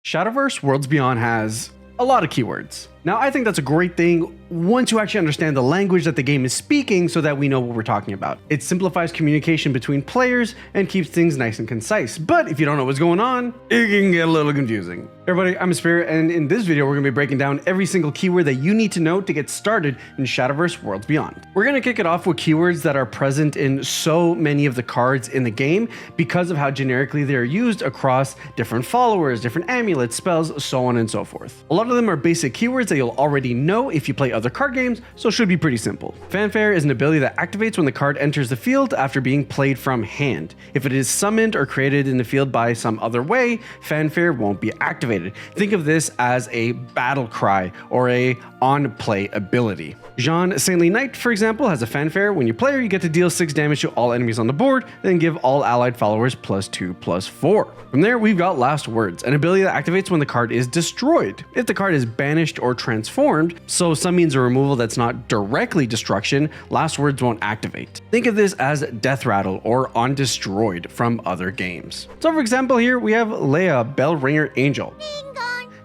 Shadowverse Worlds Beyond has a lot of keywords. Now, I think that's a great thing once you actually understand the language that the game is speaking so that we know what we're talking about. It simplifies communication between players and keeps things nice and concise. But if you don't know what's going on, it can get a little confusing. Hey everybody, I'm Espira, and in this video, we're gonna be breaking down every single keyword that you need to know to get started in Shadowverse Worlds Beyond. We're gonna kick it off with keywords that are present in so many of the cards in the game because of how generically they're used across different followers, different amulets, spells, so on and so forth. A lot of them are basic keywords that you'll already know if you play other card games, so it should be pretty simple. Fanfare is an ability that activates when the card enters the field after being played from hand. If it is summoned or created in the field by some other way, Fanfare won't be activated. Think of this as a battle cry or a on-play ability. Jean Saintly Knight, for example, has a Fanfare. When you play her, you get to deal 6 damage to all enemies on the board, then give all allied followers +2/+4. From there, we've got Last Words, an ability that activates when the card is destroyed. If the card is banished or transformed, so some means of removal that's not directly destruction, Last Words won't activate. Think of this as Death Rattle or On Destroyed from other games. So for example here, we have Leia, Bellringer Angel.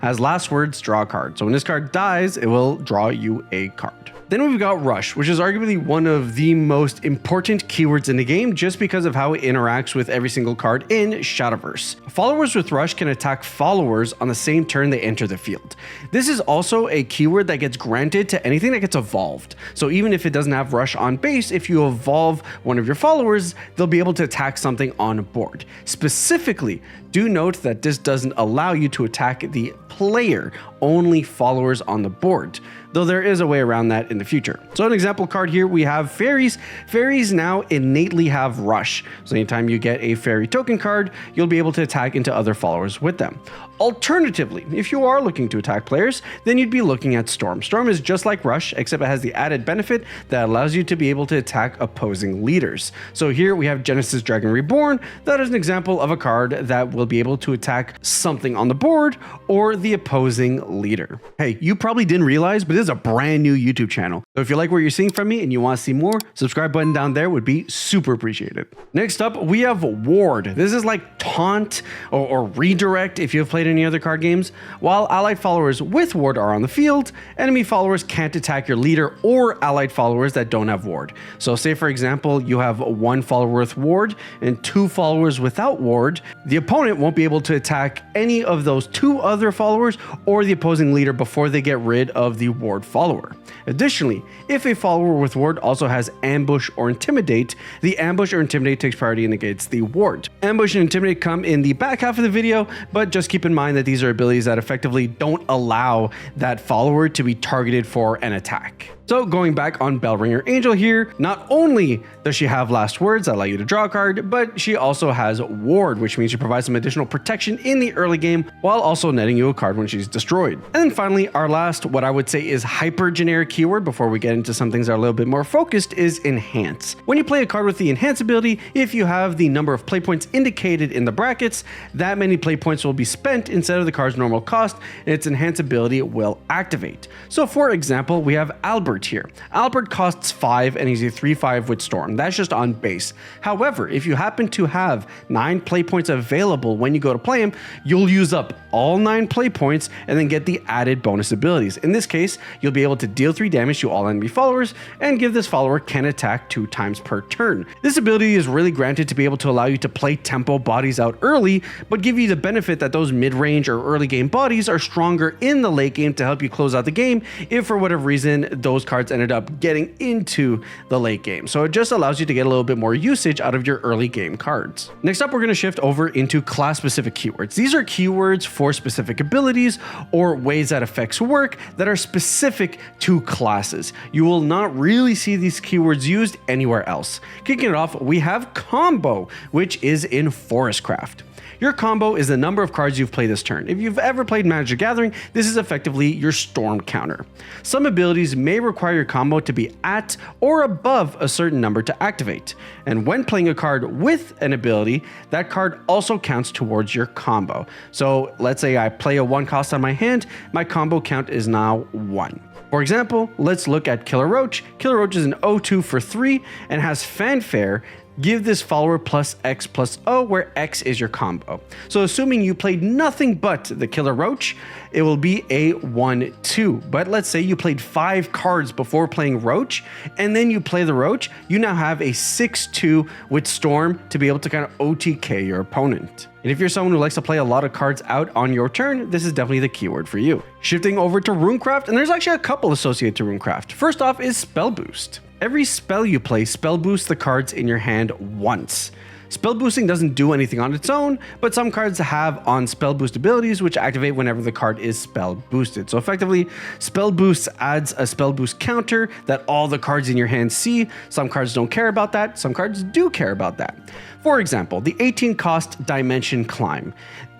Has Last Words, draw a card. So when this card dies, it will draw you a card. Then we've got Rush, which is arguably one of the most important keywords in the game just because of how it interacts with every single card in Shadowverse. Followers with Rush can attack followers on the same turn they enter the field. This is also a keyword that gets granted to anything that gets evolved. So even if it doesn't have Rush on base, if you evolve one of your followers, they'll be able to attack something on board. Specifically, do note that this doesn't allow you to attack the player, only followers on the board, though there is a way around that in the future. So an example card here, we have fairies. Fairies now innately have Rush. So anytime you get a fairy token card, you'll be able to attack into other followers with them. Alternatively, if you are looking to attack players, then you'd be looking at Storm. Storm is just like Rush, except it has the added benefit that allows you to be able to attack opposing leaders. So here we have Genesis Dragon Reborn. That is an example of a card that will be able to attack something on the board or the opposing leader. Hey, you probably didn't realize, but this is a brand new YouTube channel. So if you like what you're seeing from me and you want to see more, subscribe button down there would be super appreciated. Next up, we have Ward. This is like taunt or redirect if you've played any other card games. While allied followers with Ward are on the field, enemy followers can't attack your leader or allied followers that don't have Ward. So say for example, you have 1 follower with Ward and 2 followers without Ward. The opponent won't be able to attack any of those 2 other followers or the opposing leader before they get rid of the Ward follower. Additionally, if a follower with Ward also has Ambush or Intimidate, the Ambush or Intimidate takes priority and negates the Ward. Ambush and Intimidate come in the back half of the video, but just keep in mind that these are abilities that effectively don't allow that follower to be targeted for an attack. So going back on Bellringer Angel here, not only does she have Last Words that allow you to draw a card, but she also has Ward, which means she provides some additional protection in the early game while also netting you a card when she's destroyed. And then finally, our last, what I would say is hyper generic keyword before we get into some things that are a little bit more focused, is Enhance. When you play a card with the Enhance ability, if you have the number of play points indicated in the brackets, that many play points will be spent instead of the card's normal cost, and its Enhance ability will activate. So for example, we have Albert here. Albert costs 5 and he's a 3/5 with Storm. That's just on base. However, if you happen to have 9 play points available when you go to play him, you'll use up all 9 play points and then get the added bonus abilities. In this case, you'll be able to deal 3 damage to all enemy followers and give this follower can attack 2 times per turn. This ability is really granted to be able to allow you to play tempo bodies out early, but give you the benefit that those mid-range or early game bodies are stronger in the late game to help you close out the game if for whatever reason those cards ended up getting into the late game. So it just allows you to get a little bit more usage out of your early game cards. Next up, we're going to shift over into class specific keywords. These are keywords for specific abilities or ways that effects work that are specific to classes. You will not really see these keywords used anywhere else. Kicking it off, we have Combo, which is in Forestcraft. Your combo is the number of cards you've played this turn. If you've ever played Magic the Gathering, this is effectively your Storm counter. Some abilities may require your combo to be at or above a certain number to activate. And when playing a card with an ability, that card also counts towards your combo. So let's say I play a 1 cost on my hand, my combo count is now 1. For example, let's look at Killer Roach. Killer Roach is an 0/2 for 3 and has Fanfare. give this follower plus X plus O, where X is your combo. So assuming you played nothing but the Killer Roach, it will be a 1-2. But let's say you played 5 cards before playing Roach, and then you play the Roach, you now have a 6-2 with Storm to be able to kind of OTK your opponent. And if you're someone who likes to play a lot of cards out on your turn, this is definitely the keyword for you. Shifting over to Runecraft, and there's actually a couple associated to Runecraft. First off is Spell Boost. Every spell you play spell boosts the cards in your hand once. Spell boosting doesn't do anything on its own, but some cards have on spell boost abilities which activate whenever the card is spell boosted. So effectively, spell boost adds a spell boost counter that all the cards in your hand see. Some cards don't care about that, some cards do care about that. For example, the 18 cost Dimension Climb.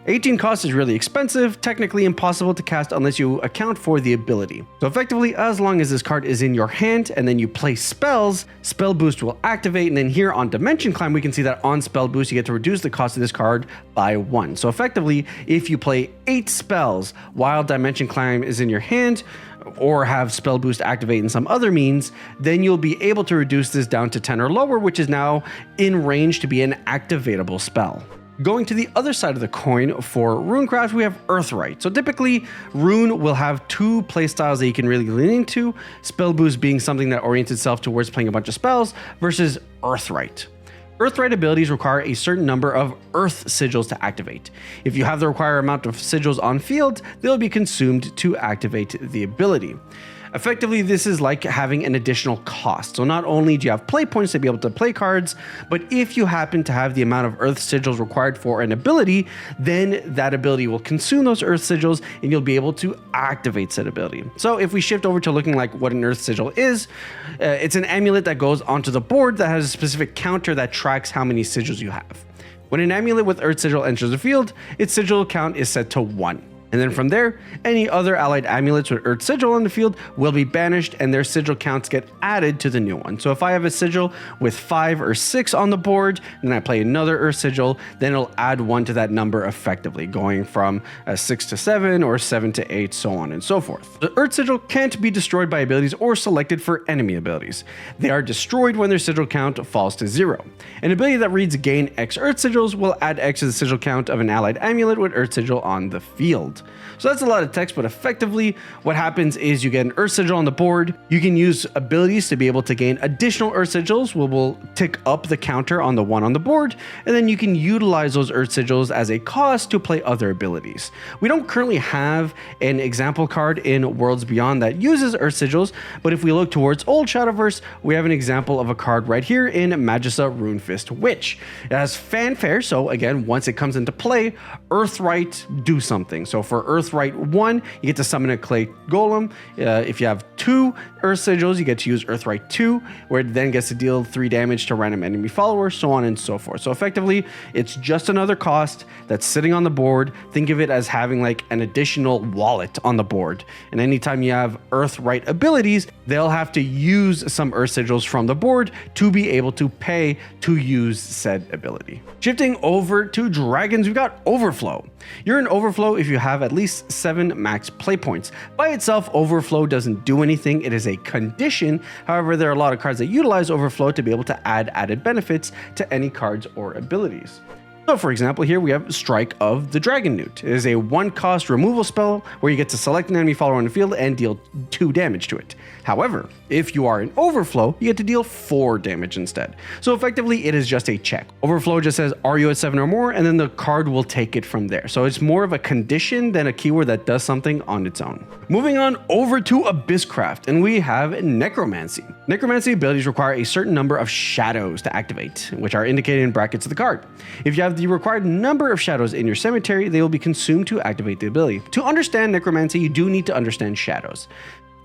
18 cost is really expensive, technically impossible to cast unless you account for the ability. So effectively, as long as this card is in your hand and then you play spells, Spell Boost will activate, and then here on Dimension Climb, we can see that on Spell Boost, you get to reduce the cost of this card by 1. So effectively, if you play 8 spells while Dimension Climb is in your hand, or have Spell Boost activate in some other means, then you'll be able to reduce this down to 10 or lower, which is now in range to be an activatable spell. Going to the other side of the coin for Runecraft, we have Earthright. So typically, Rune will have 2 playstyles that you can really lean into, Spell Boost being something that orients itself towards playing a bunch of spells, versus Earthright. Earthright abilities require a certain number of Earth Sigils to activate. If you have the required amount of sigils on field, they'll be consumed to activate the ability. Effectively, this is like having an additional cost. So not only do you have play points to be able to play cards, but if you happen to have the amount of Earth Sigils required for an ability, then that ability will consume those Earth Sigils and you'll be able to activate said ability. So if we shift over to looking like what an Earth Sigil is, it's an amulet that goes onto the board that has a specific counter that tracks how many sigils you have. When an amulet with Earth Sigil enters the field, its sigil count is set to 1. And then from there, any other allied amulets with Earth Sigil on the field will be banished and their sigil counts get added to the new one. So if I have a sigil with 5 or 6 on the board, and I play another Earth Sigil, then it'll add 1 to that number effectively, going from 6 to 7 or 7 to 8, so on and so forth. The Earth Sigil can't be destroyed by abilities or selected for enemy abilities. They are destroyed when their sigil count falls to 0. An ability that reads gain X Earth Sigils will add X to the sigil count of an allied amulet with Earth Sigil on the field. So that's a lot of text, but effectively what happens is you get an Earth Sigil on the board. You can use abilities to be able to gain additional Earth Sigils, which will tick up the counter on the one on the board, and then you can utilize those Earth Sigils as a cost to play other abilities. We don't currently have an example card in Worlds Beyond that uses Earth Sigils, but if we look towards old Shadowverse, we have an example of a card right here in Magissa Runefist Witch. It has fanfare, so again, once it comes into play, Earthright do something. So for Earthright 1, you get to summon a clay golem. If you have 2 Earth Sigils, you get to use Earthright 2, where it then gets to deal 3 damage to random enemy followers, so on and so forth. So effectively, it's just another cost that's sitting on the board. Think of it as having like an additional wallet on the board. And anytime you have Earthright abilities, they'll have to use some Earth Sigils from the board to be able to pay to use said ability. Shifting over to dragons, we've got Overflow. You're in Overflow if you have at least 7 max play points. By itself, Overflow doesn't do anything. It is a condition. However, there are a lot of cards that utilize Overflow to be able to add added benefits to any cards or abilities. So for example, here we have Strike of the Dragon Newt. It is a 1-cost removal spell where you get to select an enemy follower on the field and deal 2 damage to it. However, if you are in Overflow, you get to deal 4 damage instead. So effectively, it is just a check. Overflow just says, are you at 7 or more? And then the card will take it from there. So it's more of a condition than a keyword that does something on its own. Moving on over to Abysscraft, and we have Necromancy. Necromancy abilities require a certain number of shadows to activate, which are indicated in brackets of the card. If you have the required number of shadows in your cemetery, they will be consumed to activate the ability. To understand Necromancy, you do need to understand shadows.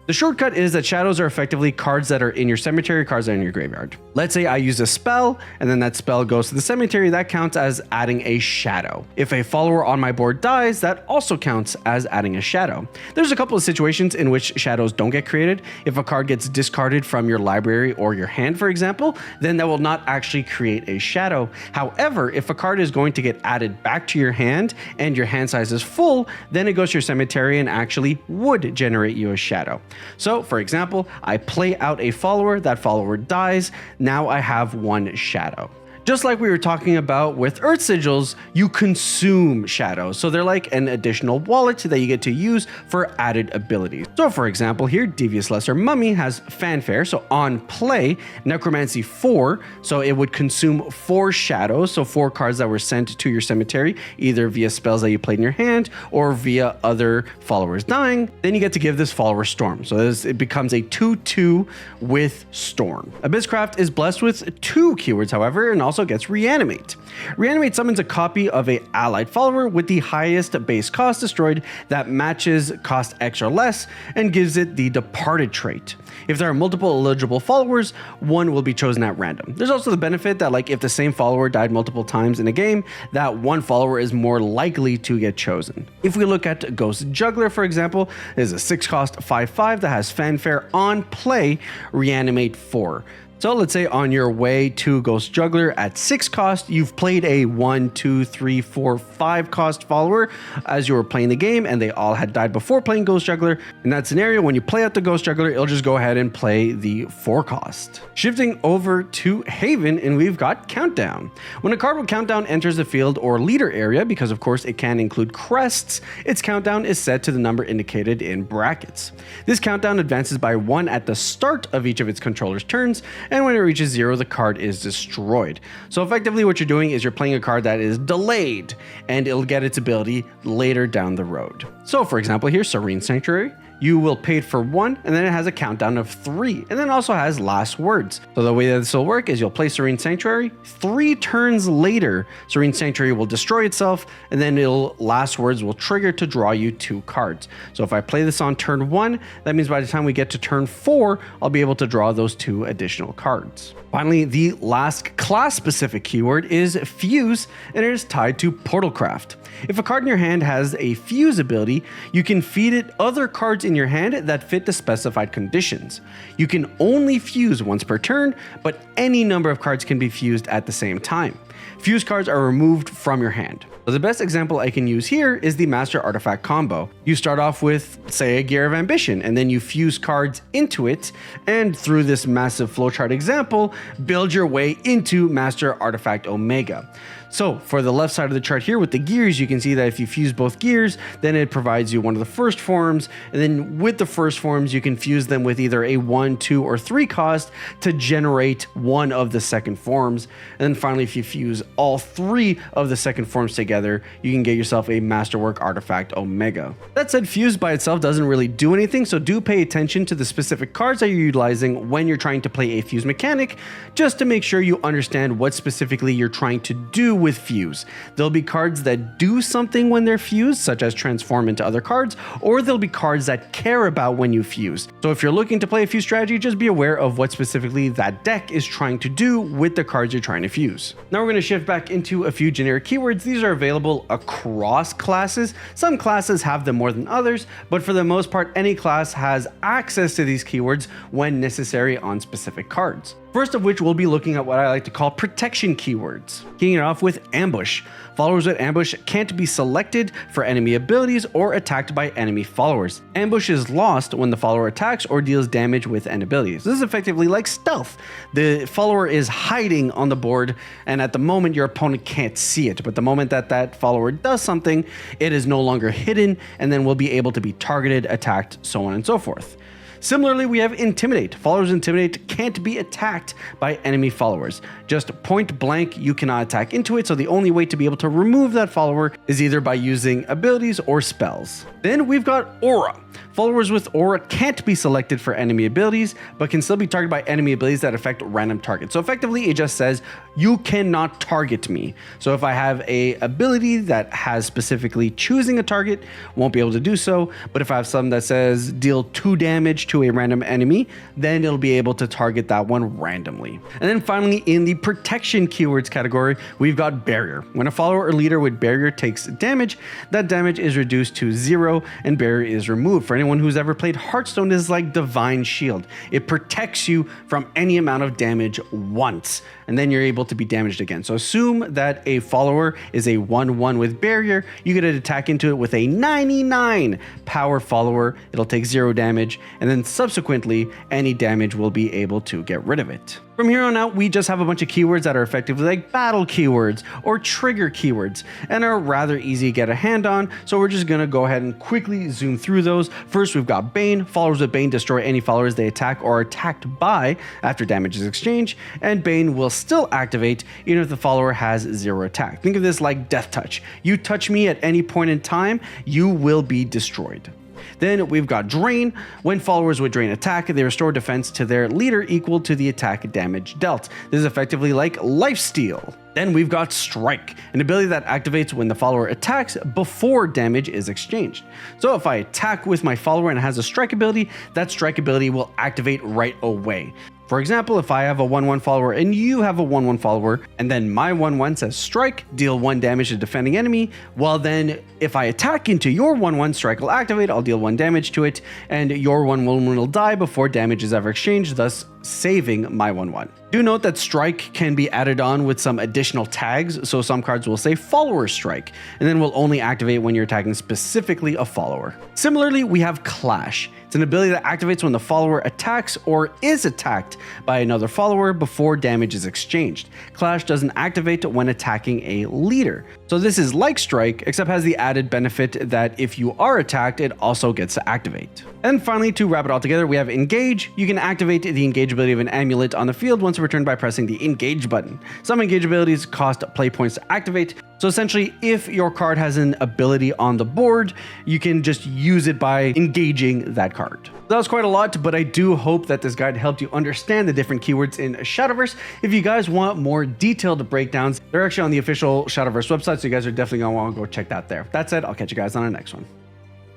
The shortcut is that shadows are effectively cards that are in your cemetery, cards that are in your graveyard. Let's say I use a spell, and then that spell goes to the cemetery, that counts as adding a shadow. If a follower on my board dies, that also counts as adding a shadow. There's a couple of situations in which shadows don't get created. If a card gets discarded from your library or your hand, for example, then that will not actually create a shadow. However, if a card is going to get added back to your hand and your hand size is full, then it goes to your cemetery and actually would generate you a shadow. So for example, I play out a follower, that follower dies, now I have 1 shadow. Just like we were talking about with Earth Sigils, you consume shadows, so they're like an additional wallet that you get to use for added abilities. So for example here, Devious Lesser Mummy has Fanfare, so on play, Necromancy 4, so it would consume 4 shadows, so 4 cards that were sent to your cemetery, either via spells that you played in your hand or via other followers dying. Then you get to give this follower Storm, so it becomes a 2/2 with Storm. Abysscraft is blessed with 2 keywords, however, and also gets Reanimate. Reanimate summons a copy of a allied follower with the highest base cost destroyed that matches cost X or less, and gives it the Departed trait. If there are multiple eligible followers, one will be chosen at random. There's also the benefit that like if the same follower died multiple times in a game, that one follower is more likely to get chosen. If we look at Ghost Juggler, for example, it is a 6 cost 5/5 that has Fanfare on play, Reanimate 4. So let's say on your way to Ghost Juggler at 6 cost, you've played a 1, 2, 3, 4, 5 cost follower as you were playing the game and they all had died before playing Ghost Juggler. In that scenario, when you play out the Ghost Juggler, it'll just go ahead and play the 4 cost. Shifting over to Haven, and we've got Countdown. When a card with Countdown enters the field or leader area, because of course it can include crests, its countdown is set to the number indicated in brackets. This countdown advances by 1 at the start of each of its controller's turns, and when it reaches 0, the card is destroyed. So effectively what you're doing is you're playing a card that is delayed, and it'll get its ability later down the road. So for example here, Serene Sanctuary, you will pay it for 1, and then it has a countdown of 3, and then also has Last Words. So the way that this will work is you'll play Serene Sanctuary, 3 turns later, Serene Sanctuary will destroy itself, and then Last Words will trigger to draw you 2 cards. So if I play this on turn 1, that means by the time we get to turn 4, I'll be able to draw those 2 additional cards. Finally, the last class-specific keyword is Fuse, and it is tied to Portalcraft. If a card in your hand has a Fuse ability, you can feed it other cards in your hand that fit the specified conditions. You can only fuse once per turn, but any number of cards can be fused at the same time. Fuse cards are removed from your hand. So the best example I can use here is the Master Artifact combo. You start off with, say, a Gear of Ambition, and then you fuse cards into it, and through this massive flowchart example, build your way into Master Artifact Omega. So for the left side of the chart here with the gears, you can see that if you fuse both gears, then it provides you one of the first forms, and then with the first forms, you can fuse them with either a 1, 2, or 3 cost to generate one of the second forms. And then finally, if you fuse all 3 of the second forms together, you can get yourself a Masterwork Artifact Omega. That said, fuse by itself doesn't really do anything, so do pay attention to the specific cards that you're utilizing when you're trying to play a fuse mechanic, just to make sure you understand what specifically you're trying to do with fuse. There'll be cards that do something when they're fused, such as transform into other cards, or there'll be cards that care about when you fuse. So if you're looking to play a fuse strategy, just be aware of what specifically that deck is trying to do with the cards you're trying to fuse. Now we're going to shift back into a few generic keywords. These are available across classes. Some classes have them more than others, but for the most part, any class has access to these keywords when necessary on specific cards. First of which we'll be looking at what I like to call protection keywords. Kicking it off with Ambush. Followers with Ambush can't be selected for enemy abilities or attacked by enemy followers. Ambush is lost when the follower attacks or deals damage with an ability. So this is effectively like stealth. The follower is hiding on the board, and at the moment your opponent can't see it, but the moment that that follower does something, it is no longer hidden and then will be able to be targeted, attacked, so on and so forth. Similarly, we have Intimidate. Followers Intimidate can't be attacked by enemy followers. Just point blank, you cannot attack into it, so the only way to be able to remove that follower is either by using abilities or spells. Then we've got Aura. Followers with Aura can't be selected for enemy abilities, but can still be targeted by enemy abilities that affect random targets. So effectively, it just says, you cannot target me. So if I have a ability that has specifically choosing a target, won't be able to do so. But if I have some that says deal 2 damage to a random enemy, then it'll be able to target that one randomly. And then finally, in the protection keywords category, we've got Barrier. When a follower or leader with Barrier takes damage, that damage is reduced to 0 and Barrier is removed. For anyone who's ever played Hearthstone, is like Divine Shield. It protects you from any amount of damage once, and then you're able to be damaged again. So assume that a follower is a 1/1 with Barrier. You get to attack into it with a 99 power follower. It'll take 0 damage, and then then subsequently any damage will be able to get rid of it. From here on out, we just have a bunch of keywords that are effectively like battle keywords or trigger keywords and are rather easy to get a hand on, so we're just gonna go ahead and quickly zoom through those. First, we've got Bane. Followers with Bane destroy any followers they attack or are attacked by after damage is exchanged, and Bane will still activate even if the follower has 0 attack. Think of this like Death Touch. You touch me at any point in time, you will be destroyed. Then we've got Drain. When followers with Drain attack, they restore defense to their leader equal to the attack damage dealt. This is effectively like Lifesteal. Then we've got Strike, an ability that activates when the follower attacks before damage is exchanged. So if I attack with my follower and it has a strike ability, that strike ability will activate right away. For example, if I have a 1/1 follower and you have a 1/1 follower, and then my 1/1 says strike, deal 1 damage to defending enemy, well then if I attack into your 1/1, strike will activate, I'll deal 1 damage to it, and your 1/1 will die before damage is ever exchanged, thus saving my 1/1. Do note that strike can be added on with some additional tags, so some cards will say follower strike, and then will only activate when you're attacking specifically a follower. Similarly, we have Clash. It's an ability that activates when the follower attacks or is attacked by another follower before damage is exchanged. Clash doesn't activate when attacking a leader. So this is like Strike, except has the added benefit that if you are attacked, it also gets to activate. And finally, to wrap it all together, we have Engage. You can activate the engage ability of an amulet on the field once returned by pressing the Engage button. Some engage abilities cost play points to activate, so essentially if your card has an ability on the board, you can just use it by engaging that card. That was quite a lot, but I do hope that this guide helped you understand the different keywords in Shadowverse. If you guys want more detailed breakdowns, they're actually on the official Shadowverse website, so you guys are definitely gonna want to go check that there. That said, I'll catch you guys on the next one.